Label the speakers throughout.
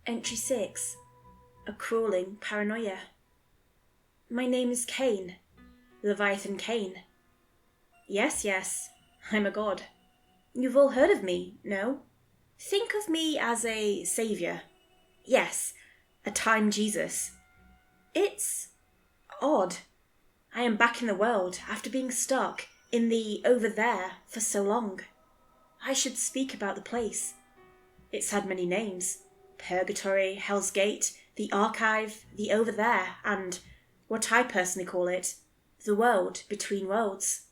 Speaker 1: Entry 6. A crawling paranoia. My name is Kane. Leviathan Kane. Yes, I'm a god. You've all heard of me, no? Think of me as a saviour. Yes, a time Jesus. It's odd. I am back in the world after being stuck in the over there for so long. I should speak about the place. It's had many names. Purgatory, Hell's Gate, the Archive, the over there, and, what I personally call it, the world between worlds.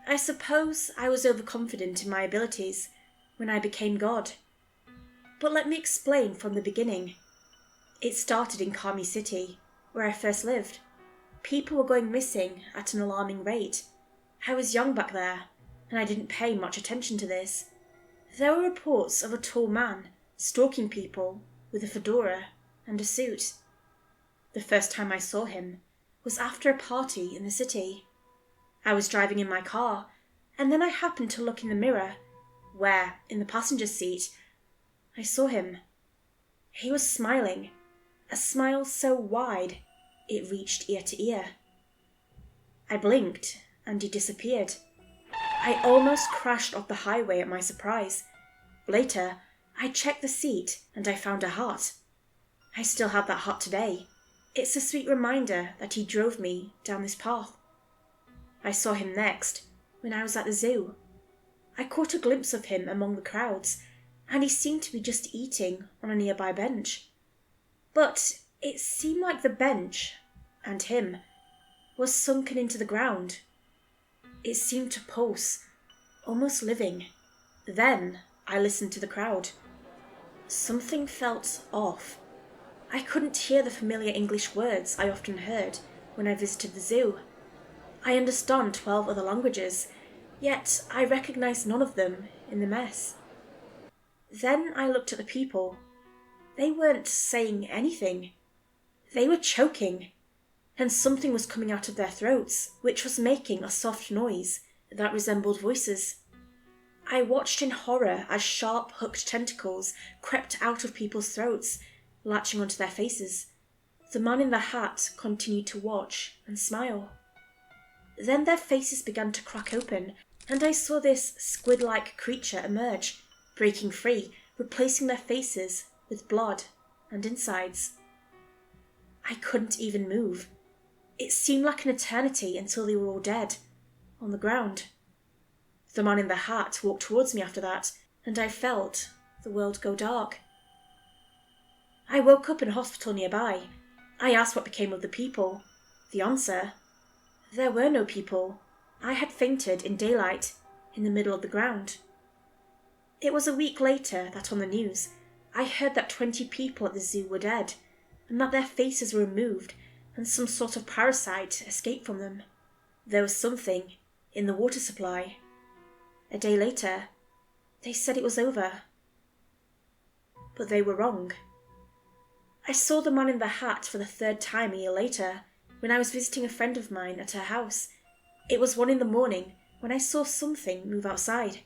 Speaker 1: I suppose I was overconfident in my abilities when I became God. But let me explain from the beginning. It started in Kami City, where I first lived. People were going missing at an alarming rate. I was young back there, and I didn't pay much attention to this. There were reports of a tall man stalking people with a fedora and a suit. The first time I saw him was after a party in the city. I was driving in my car, and then I happened to look in the mirror, where, in the passenger seat, I saw him. He was smiling, a smile so wide it reached ear to ear. I blinked, and he disappeared. I almost crashed off the highway at my surprise. Later, I checked the seat, and I found a heart. I still have that heart today. It's a sweet reminder that he drove me down this path. I saw him next, when I was at the zoo. I caught a glimpse of him among the crowds, and he seemed to be just eating on a nearby bench. But it seemed like the bench, and him, was sunken into the ground. It seemed to pulse, almost living. Then I listened to the crowd. Something felt off. I couldn't hear the familiar English words I often heard when I visited the zoo. I understand 12 other languages, yet I recognized none of them in the mess. Then I looked at the people. They weren't saying anything. They were choking, and something was coming out of their throats, which was making a soft noise that resembled voices. I watched in horror as sharp, hooked tentacles crept out of people's throats, latching onto their faces. The man in the hat continued to watch and smile. Then their faces began to crack open, and I saw this squid-like creature emerge, breaking free, replacing their faces with blood and insides. I couldn't even move. It seemed like an eternity until they were all dead, on the ground. The man in the hat walked towards me after that, and I felt the world go dark. I woke up in a hospital nearby. I asked what became of the people. The answer: there were no people. I had fainted in daylight, in the middle of the ground. It was a week later that on the news, I heard that 20 people at the zoo were dead, and that their faces were removed and some sort of parasite escaped from them. There was something in the water supply. A day later, they said it was over. But they were wrong. I saw the man in the hat for the 3rd time a year later, when I was visiting a friend of mine at her house. It was 1 a.m. when I saw something move outside.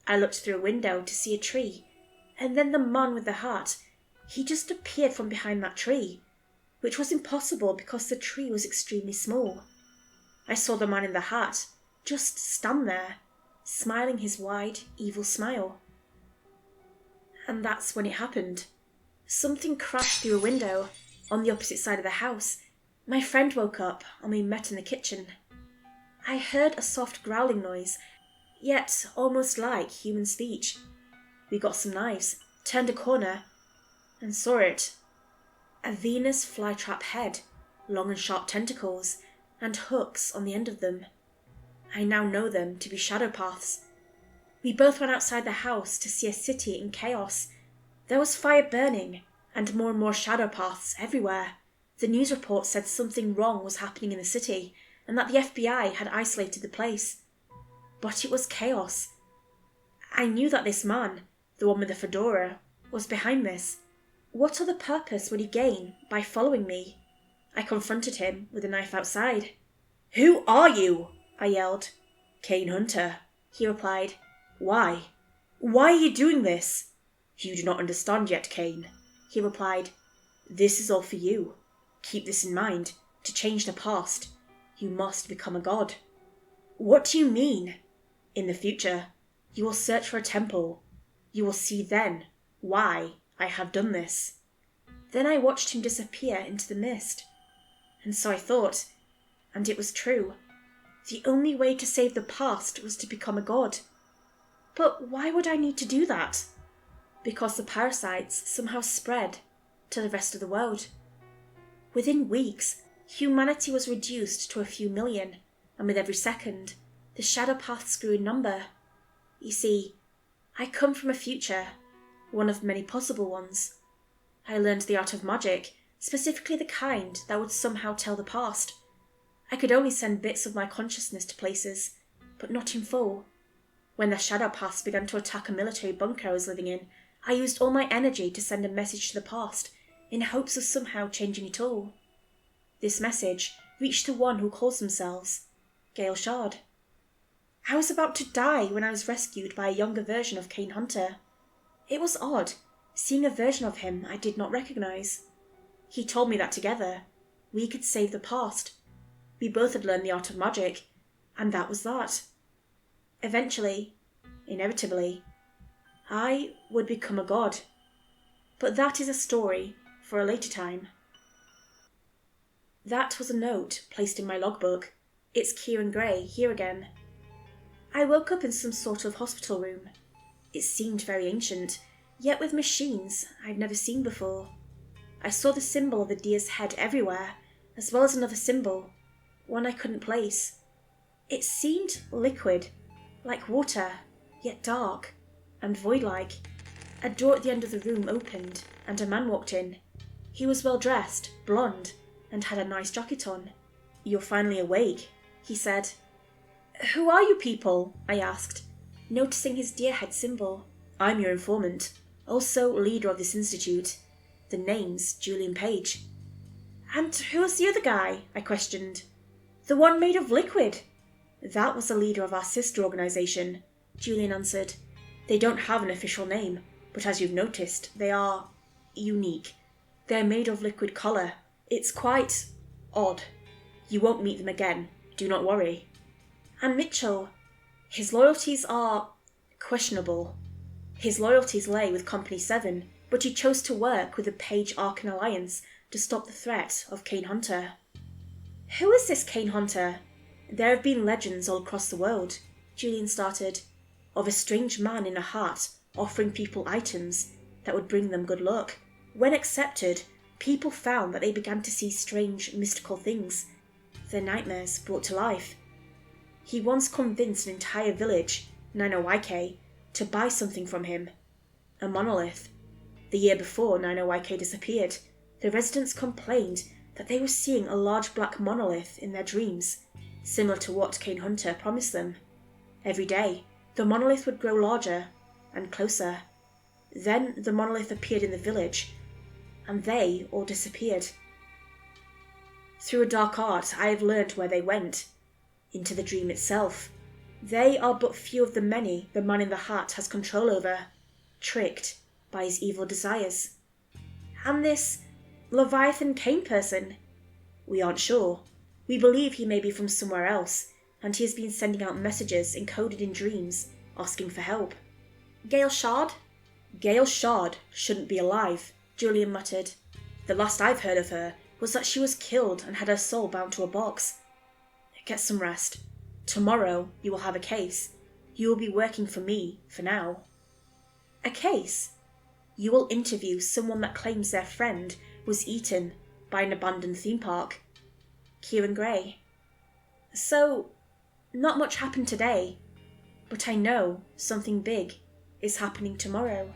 Speaker 1: I looked through a window to see a tree, and then the man with the hat, he just appeared from behind that tree, which was impossible because the tree was extremely small. I saw the man in the hat just stand there, smiling his wide, evil smile. And that's when it happened. Something crashed through a window on the opposite side of the house. My friend woke up and we met in the kitchen. I heard a soft growling noise, yet almost like human speech. We got some knives, turned a corner, and saw it. A Venus flytrap head, long and sharp tentacles, and hooks on the end of them. I now know them to be shadow paths. We both ran outside the house to see a city in chaos. There was fire burning, and more shadow paths everywhere. The news report said something wrong was happening in the city, and that the FBI had isolated the place. But it was chaos. I knew that this man, the one with the fedora, was behind this. What other purpose would he gain by following me? I confronted him with a knife outside. "Who are you?" I yelled. "Kane Hunter," he replied. "Why? Why are you doing this?" "You do not understand yet, Kane," he replied. "This is all for you. Keep this in mind. To change the past, you must become a god." "What do you mean?" "In the future, you will search for a temple. You will see then why I have done this." Then I watched him disappear into the mist. And so I thought, and it was true. The only way to save the past was to become a god. But why would I need to do that? Because the parasites somehow spread to the rest of the world. Within weeks, humanity was reduced to a few million, and with every second, the shadow paths grew in number. You see, I come from a future, one of many possible ones. I learned the art of magic, specifically the kind that would somehow tell the past. I could only send bits of my consciousness to places, but not in full. When the shadow paths began to attack a military bunker I was living in, I used all my energy to send a message to the past, in hopes of somehow changing it all. This message reached the one who calls themselves Gale Shard. I was about to die when I was rescued by a younger version of Kane Hunter. It was odd, seeing a version of him I did not recognize. He told me that together, we could save the past. We both had learned the art of magic, and that was that. Eventually, inevitably, I would become a god. But that is a story for a later time. That was a note placed in my logbook. It's Kieran Gray here again. I woke up in some sort of hospital room. It seemed very ancient, yet with machines I'd never seen before. I saw the symbol of the deer's head everywhere, as well as another symbol, one I couldn't place. It seemed liquid, like water, yet dark and void-like. A door at the end of the room opened, and a man walked in. He was well dressed, blonde, and had a nice jacket on. "You're finally awake," he said. "Who are you people?" I asked, noticing his deer head symbol. "I'm your informant, also leader of this institute. The name's Julian Page." "And who's the other guy?" I questioned. "The one made of liquid." "That was the leader of our sister organization," Julian answered. "They don't have an official name, but as you've noticed, they are unique. They're made of liquid color. It's quite odd. You won't meet them again, do not worry." "And Mitchell?" "His loyalties are questionable. His loyalties lay with Company 7, but he chose to work with the Page Arcan Alliance to stop the threat of Kane Hunter." "Who is this Kane Hunter?" "There have been legends all across the world," Julian started, "of a strange man in a hat offering people items that would bring them good luck. When accepted, people found that they began to see strange, mystical things, their nightmares brought to life. He once convinced an entire village, Nightcafe, to buy something from him. A monolith. The year before Nightcafe disappeared, the residents complained that they were seeing a large black monolith in their dreams, similar to what Kane Hunter promised them. Every day, the monolith would grow larger and closer. Then the monolith appeared in the village, and they all disappeared. Through a dark art, I have learned where they went. Into the dream itself. They are but few of the many the man in the hat has control over, tricked by his evil desires." "And this Leviathan Kane person?" "We aren't sure. We believe he may be from somewhere else, and he has been sending out messages encoded in dreams, asking for help." "Gale Shard?" "Gale Shard shouldn't be alive," Julian muttered. "The last I've heard of her was that she was killed and had her soul bound to a box. Get some rest. Tomorrow you will have a case. You will be working for me for now." "A case?" "You will interview someone that claims their friend was eaten by an abandoned theme park." Kieran Gray. "So, not much happened today, but I know something big is happening tomorrow."